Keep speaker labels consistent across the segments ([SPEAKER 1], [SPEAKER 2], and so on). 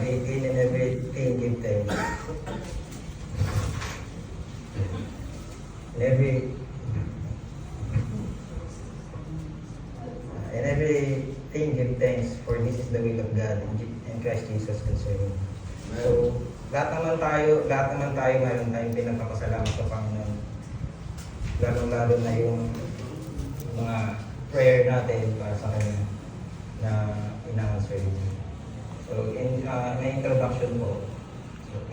[SPEAKER 1] in and everything give thanks. In everything give thanks, for this is the will of God and Christ Jesus concerning. So, lahat naman tayo mayroon tayong pinagpapasalamat sa Panginoon. Lalo na yung mga prayer natin para sa Kanya na ina-answer niya. So, in my introduction po,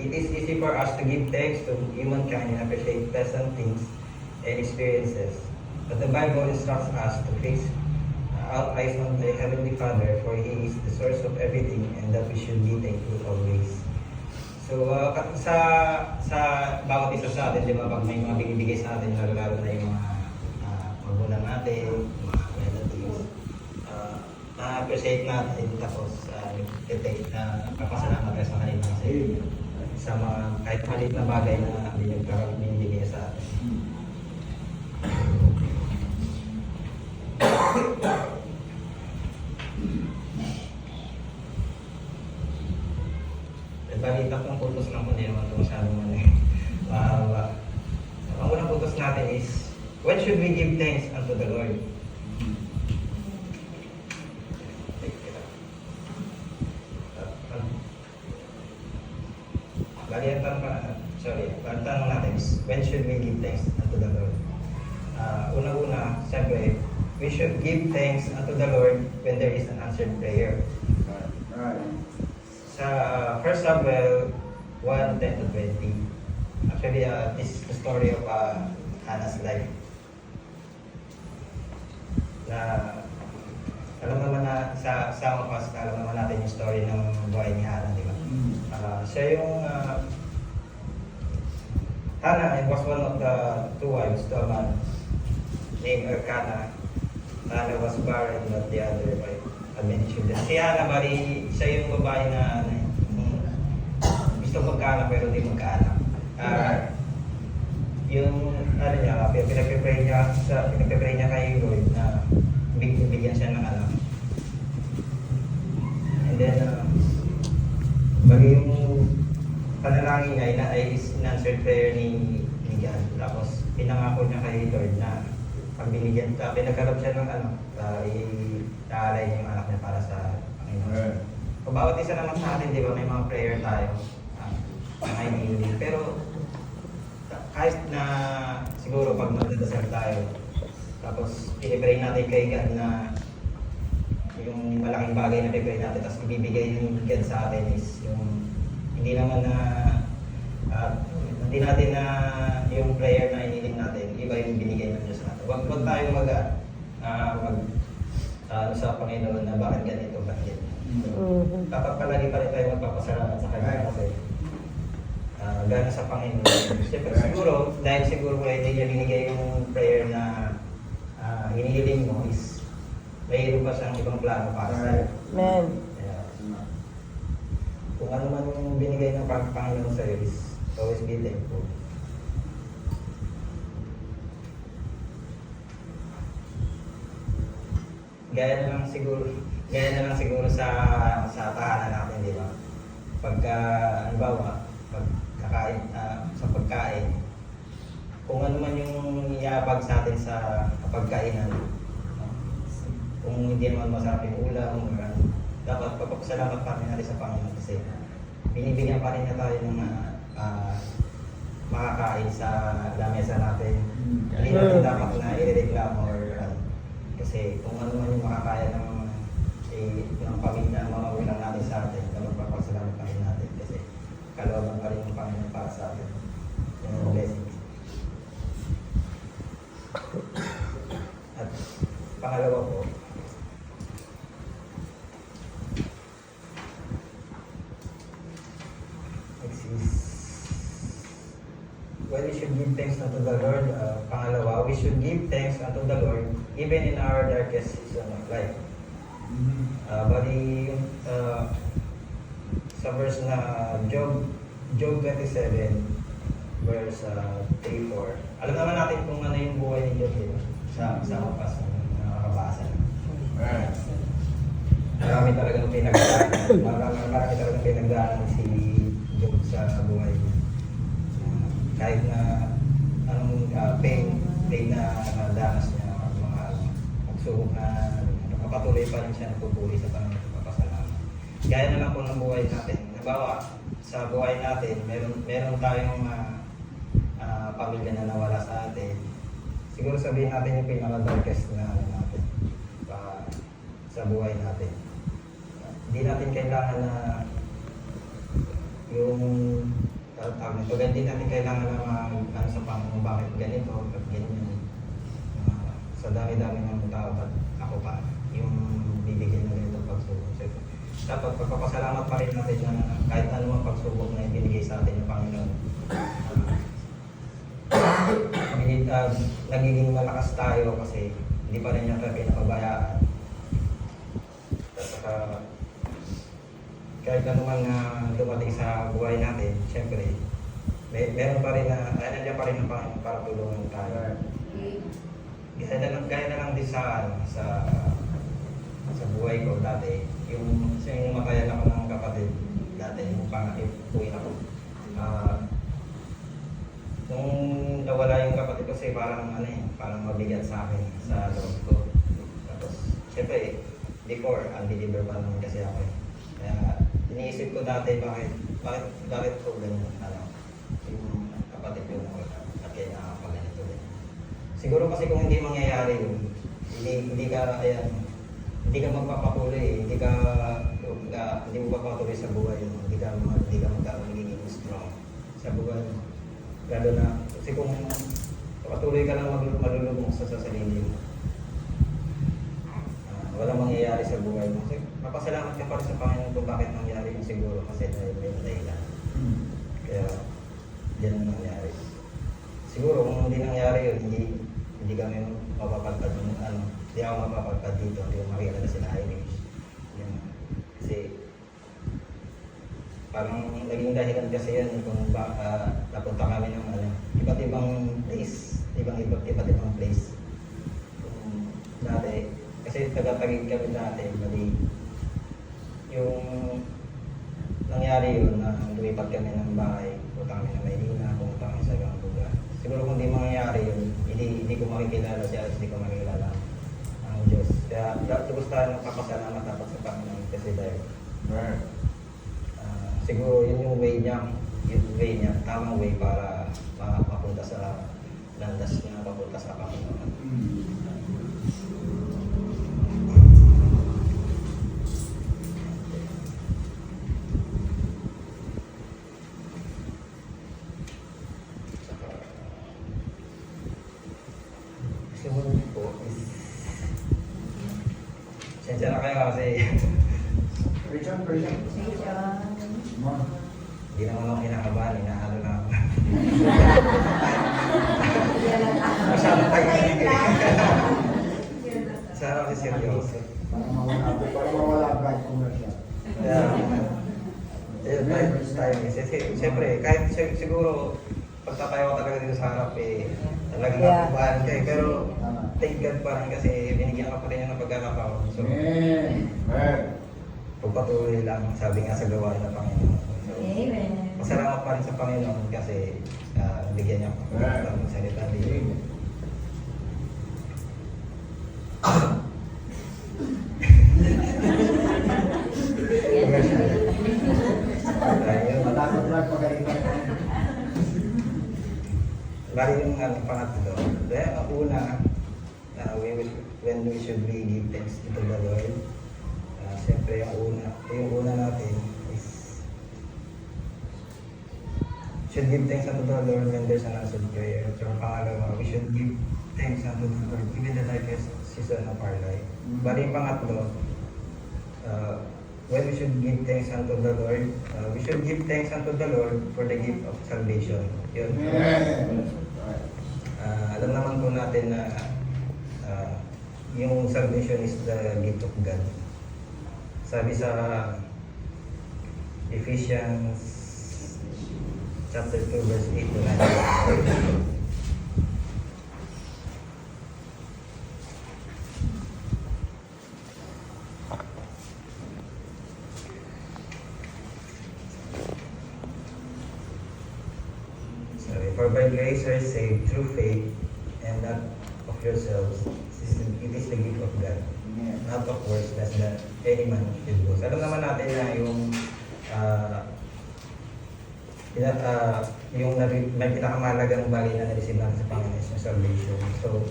[SPEAKER 1] it is easy for us to give thanks to humankind and appreciate pleasant things and experiences. But the Bible instructs us to fix our eyes on the Heavenly Father, for He is the source of everything, and that we should be thankful always. So, sa bawat isa sa atin, di ba, pag may mga binibigay sa atin, lalo na yung mga magulang natin, mga relatives, na-appreciate natin, tapos papasalamat tayo sa kanila kasi sa mga kahit maliit na bagay na binibigay sa atin. Balita kong putos lang po, hindi naman ito masyadong ang unang putos natin is, when should we give thanks unto the Lord? Ang tanong natin is, when should we give thanks unto the Lord? Una-una, siyempre, we should give thanks unto the Lord when there is an answered prayer. Sa 1 Samuel 1:10-20, actually, this is the story of Hannah's life. Na alam naman na sa wakas, alam naman natin yung story ng buhay ni Hannah, di ba? Siya yung Hannah was one of the two wives to a man named Elkanah. Hannah was barren, but the other wife had many children. Si Hannah, bali, siya yung babae na gusto magkaanak pero di magkaanak. Yung niya, pinag-pray niya kay Lord na bigyan siya ng anak. And then, bali yung panalangin niya ay in-answered prayer ni God. Tapos, pinangako niya kay Lord na pag pinagkalap siya ng anak, iaalay niya yung anak niya para sa Panginoon. So, bawat isa naman sa atin, di ba, may mga prayer tayo. Hindi. Pero, kahit na siguro pag magdadasal tayo, tapos pinipray natin kay God na yung malaking bagay na pinipray natin, tapos ibibigay ng God sa atin is yung hindi naman na hindi natin na yung prayer na iniling natin, iba yung binigay ng Diyos natin. Huwag tayo sa Panginoon na bakit ganito, bakit dapat palagi pa rin tayo magpapasalamat sa Kanya kasi gano'n sa Panginoon. Siyempre siguro, dahil siguro hindi niya binigay yung prayer na hinihiling mo is mayroon pa siyang ibang plano para sa iyo.
[SPEAKER 2] Amen.
[SPEAKER 1] Kung ano man yung binigay ng Panginoon sa iyo is always be thankful. Gaya na lang siguro sa tahanan natin, di ba? Pagka, halimbawa, sa pagkain, kung ano man yung iabag sa atin sa pagkainan, kung hindi naman masarap yung ulam, dapat papasalamat pa rin natin sa Panginoon kasi binibigyan pa rin na tayo ng makakain sa lamesa natin. Hindi natin dapat na i-reklamo kasi kung ano man yung makakaya ng pamilya, mga magulang natin sa atin, dapat papasalamat pa rin natin kasi kalooban pa rin yung Panginoon para sa atin. Yung blessings. At pangalawa po, well, we should give thanks unto the Lord. Pangalawa, we should give thanks unto the Lord even in our darkest season of life. Bali, sa verse na Job 27, verse 3-4. Alam naman natin kung ano yung buhay ni Job, diba? Sa wakas na nakakabasa. marami talagang pinagdaanan si Job sa buhay niya. Kahit na anong pain na nadanas niya, mga pagsubok na nakapatuloy pa rin siya nagpupuri sa pagpapasalamat. Gaya na lang po ng buhay natin. Halimbawa, sa buhay natin, meron tayong pamilya na nawala sa atin. Siguro sabihin natin yung pinaka-darkest na natin sa buhay natin. Hindi natin kailangan na yung hindi natin kailangan na sa Panginoon bakit ganito, bakit ganyan. Sa dami-dami ng tao, ba't ako pa yung bibigyan na ganito pagsubok. Dapat pagpapasalamat pa rin natin na kahit anumang pagsubok na ibinigay sa atin ng Panginoon. Nagiging malakas tayo kasi hindi pa rin niya tayo pinapabayaan. Kahit naman na dumating sa buhay natin, siyempre, meron pa rin nandiyan pa rin ang Panginoon para tulungan tayo. Gaya na lang din sa buhay ko dati, yung matayan ako ng kapatid dati, yung pangakipuin ako. Nung nawala yung kapatid ko kasi parang mabigat sa akin sa loob ko. Tapos, siyempre, before, unbeliever pa naman kasi ako. Kaya, iniisip ko dati bakit ko ganyan, yung kapatid ko nawala at kaya nakakapaganito din. Siguro kasi kung hindi mangyayari yun, hindi ka magpapatuloy, hindi mo papatuloy sa buhay, hindi ka magiging strong sa buhay. Lalo na, kasi kung patuloy ka lang malulubog sa sarili mo, walang mangyayari sa buhay mo. Kasi mapasalamat ka pa rin sa Panginoon kung bakit nangyari yun siguro kasi may dahilan. Kaya, yan ang nangyari. Siguro kung hindi nangyari yun, hindi kami mapapagpad hindi ako mapapagpad dito, hindi ko makikita sila Irish. Kasi parang naging dahilan kasi yan kung napunta kami ng iba't ibang place, iba't ibang place. Dati, kasi taga-Taguig kami dati, bali yung nangyari yun na lumipat kami ng bahay, punta kami na Maynila, pumunta kami sa ibang lugar. Siguro kung di mangyayari yun, hindi ko makikilala si Alice, hindi ko makikilala ang Diyos. Kaya lubos tayo nagpapasalamat dapat sa Panginoon kasi dahil siguro yun yung way niya, tamang way para mapunta sa landas niya, papunta sa Panginoon. Sumunod po is sensya na kayo kasi hindi naman ako kinakabahan, inaano lang ako. Masyadong taginig eh. Sana kasi seryoso.
[SPEAKER 2] Para mawala agad kung na siya.
[SPEAKER 1] Tayo kasi siyempre, kahit siguro pagtatayo ko talaga dito sa harap talagang nakubahan kayo. Pero thank God pa rin kasi binigyan ka pa rin ng pagkakataon. So, pagpatuloy lang, sabi nga sa gawain ng Panginoon. So, masalamat pa rin sa Panginoon kasi bigyan niya ako ng salita dito.
[SPEAKER 2] Matakot lang pagkaitan.
[SPEAKER 1] Bali yung pangatlo. Dahil ang una, when we should really give thanks to the Lord, siyempre yung una natin is should give thanks unto the Lord when there's an answered prayer. So pangalawa, we should give thanks unto the Lord even the darkest season of our life. Bali yung pangatlo, when we should give thanks unto the Lord, we should give thanks unto the Lord for the gift of salvation. Yun. Alam naman po natin na yung salvation is the gift of God. Sabi sa Ephesians chapter 2 verse 8 to 9. For by grace are saved through faith, and not of yourselves. It is the gift of God.
[SPEAKER 2] Amen.
[SPEAKER 1] Not of works, lest that any man should boast. Alam naman natin na yung may pinakamahalagang bagay na na-receive natin sa Panginoon is yung salvation. So,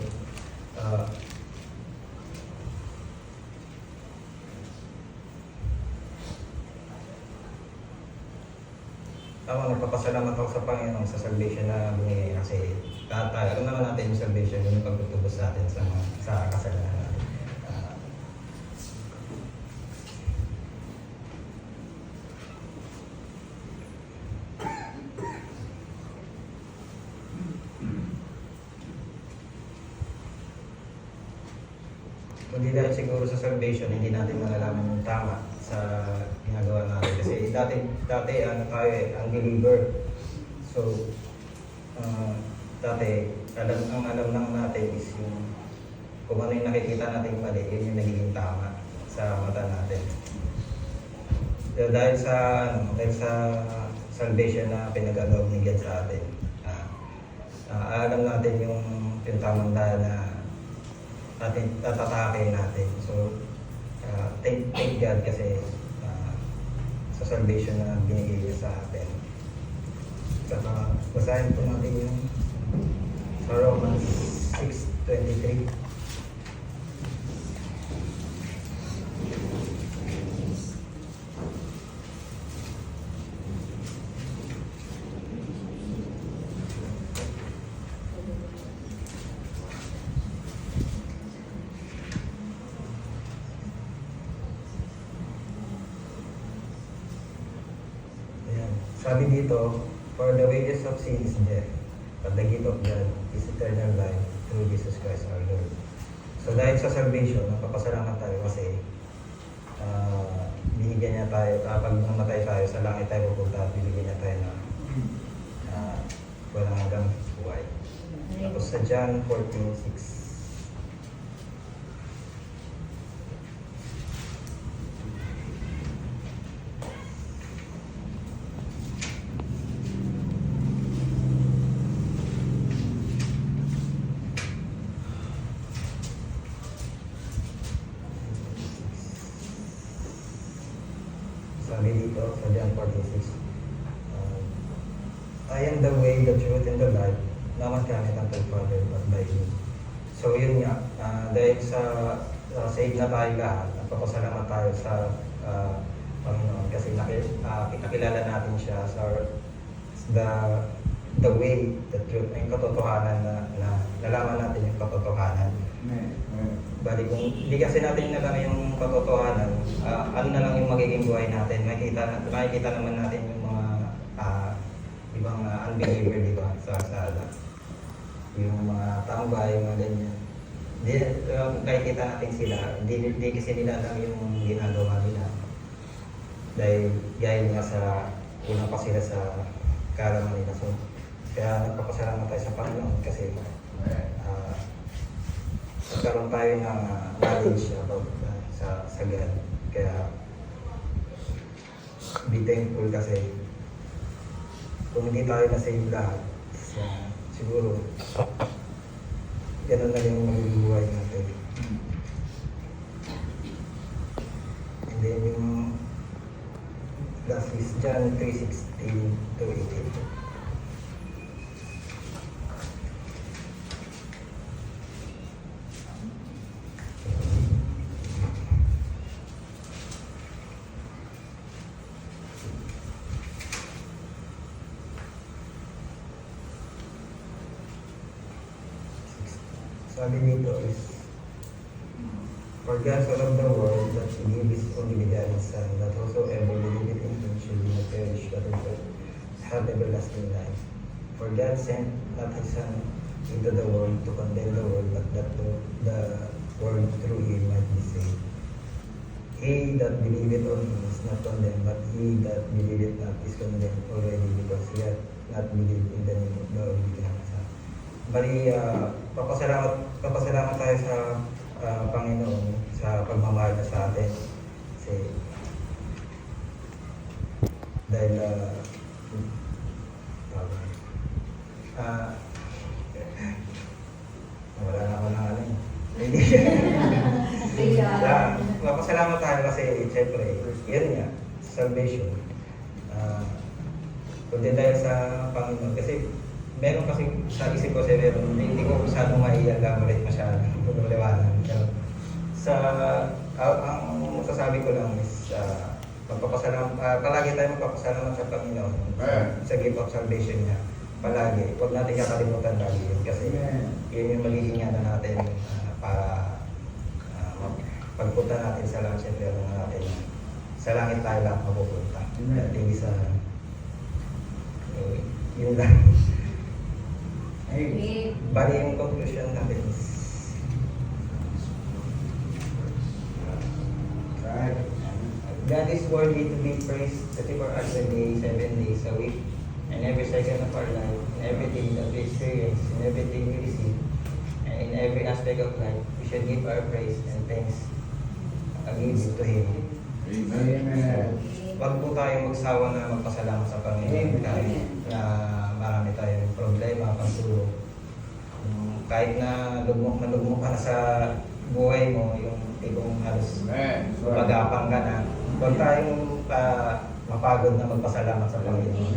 [SPEAKER 1] nagpapasalamat ako sa Panginoon sa salvation na binigay kasi alam naman natin yung salvation, yung pagtutubos sa atin sa kasalanan natin. Hindi dahil siguro sa salvation, hindi natin malalaman yung tama sa ginagawa natin. Kasi dati tayo ang believer. So, dati, ang alam lang natin is yung kung ano yung nakikita natin mali, yun yung nagiging tama sa mata natin. Dahil sa salvation na pinag-agaw ni God sa atin, alam natin yung tamang dahil na atin tatatake natin. So, thank God kasi sa salvation na binigay niya sa atin. Saka, basahin po natin yung sa Romans 6:23. Sabi dito, for the wages of sin is death, but the gift of God is eternal life through Jesus Christ our Lord. So dahil sa salvation, napapasalamat tayo kasi binigyan niya tayo, pag namatay tayo sa langit tayo pupunta, binigyan niya tayo ng walang hanggang buhay. Tapos sa John 14:6. Sabi dito sa John 14:6, I am the way, the truth, and the life. No man cometh unto the Father but by me. So yun nga, dahil sa save na tayo lahat, nagpapasalamat tayo sa Panginoon kasi nakilala natin siya sa the way, the truth, yung katotohanan na nalaman natin yung katotohanan. Bali kung hindi kasi natin alam yung katotohanan, ano na lang yung magiging buhay natin. Makikita naman natin yung mga ibang unbeliever, di ba? Sa yung mga tambay, mga ganyan. Nakikita natin sila, hindi kasi nila alam yung ginagawa nila. Dahil nga sa una pa sila sa kaalaman nila. So, kaya nagpapasalamat tayo sa Panginoon kasi nagkaroon tayo ng knowledge about sa God. Kaya be thankful kasi kung hindi tayo na-save lahat, siguro ganun na yung magiging buhay natin. And then yung last is John 3:16-18. Sabi dito is, for God so loved the world that He gave His only begotten Son, that whosoever believeth in Him should not perish but have everlasting life. For God sent not His Son into the world to condemn the world, but that the world through Him might be saved. He that believeth on Him is not condemned, but he that believeth not is condemned already, because he hath not believed in the name of the only begotten Son. Bali, papasalamat tayo sa Panginoon sa pagmamahal na sa atin. Kasi dahil Ah, wala na ako ng ano eh. Hindi.
[SPEAKER 3] Kaya,
[SPEAKER 1] Mapasalamat tayo kasi siyempre, yun nga, salvation. Kundi dahil sa Panginoon. Kasi meron kasi sa isip ko, meron, hindi ko masyadong maialamulit masyado. Pag-liwanag. Ang masasabi ko lang is, palagi tayo magpapasalamat sa Panginoon sa gift of salvation niya. Palagi. Huwag natin kakalimutan lagi yun. Kasi yun yung magiging ano natin para pagpunta natin sa langit, siyempre alam natin sa langit tayo lang mapupunta. At hindi sa yun lang. Bali yung conclusion natin is God is worthy to be praised 24 hours a day, 7 days a week, and every second of our life, in everything that we experience, in everything we receive, and in every aspect of life, we should give our praise and thanks give it to Him.
[SPEAKER 2] Amen.
[SPEAKER 1] Huwag po tayo magsawa na magpasalamat sa Panginoon kahit na marami tayong problema, pagsulong. Kahit na lugmok ka na sa buhay mo, yung tipong halos magapang ka na, huwag tayong mapagod na magpasalamat sa Panginoon.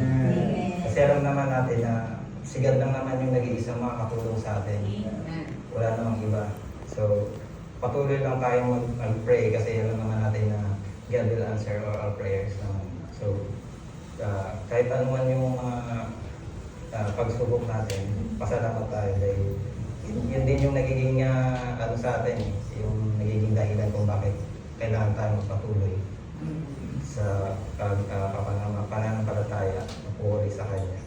[SPEAKER 1] Kasi alam naman natin na sigad lang naman yung nag-iisang makakatulong sa atin. Wala namang iba. So, patuloy lang tayong mag-pray kasi alam naman natin na God will answer all our prayers naman. So, kahit ano man yung mga pagsubok natin, pasalamat tayo dahil yun din yung nagiging ano sa atin, yung nagiging dahilan kung bakit kailangan tayo magpatuloy sa pananampalataya, magpupuri sa Kanya.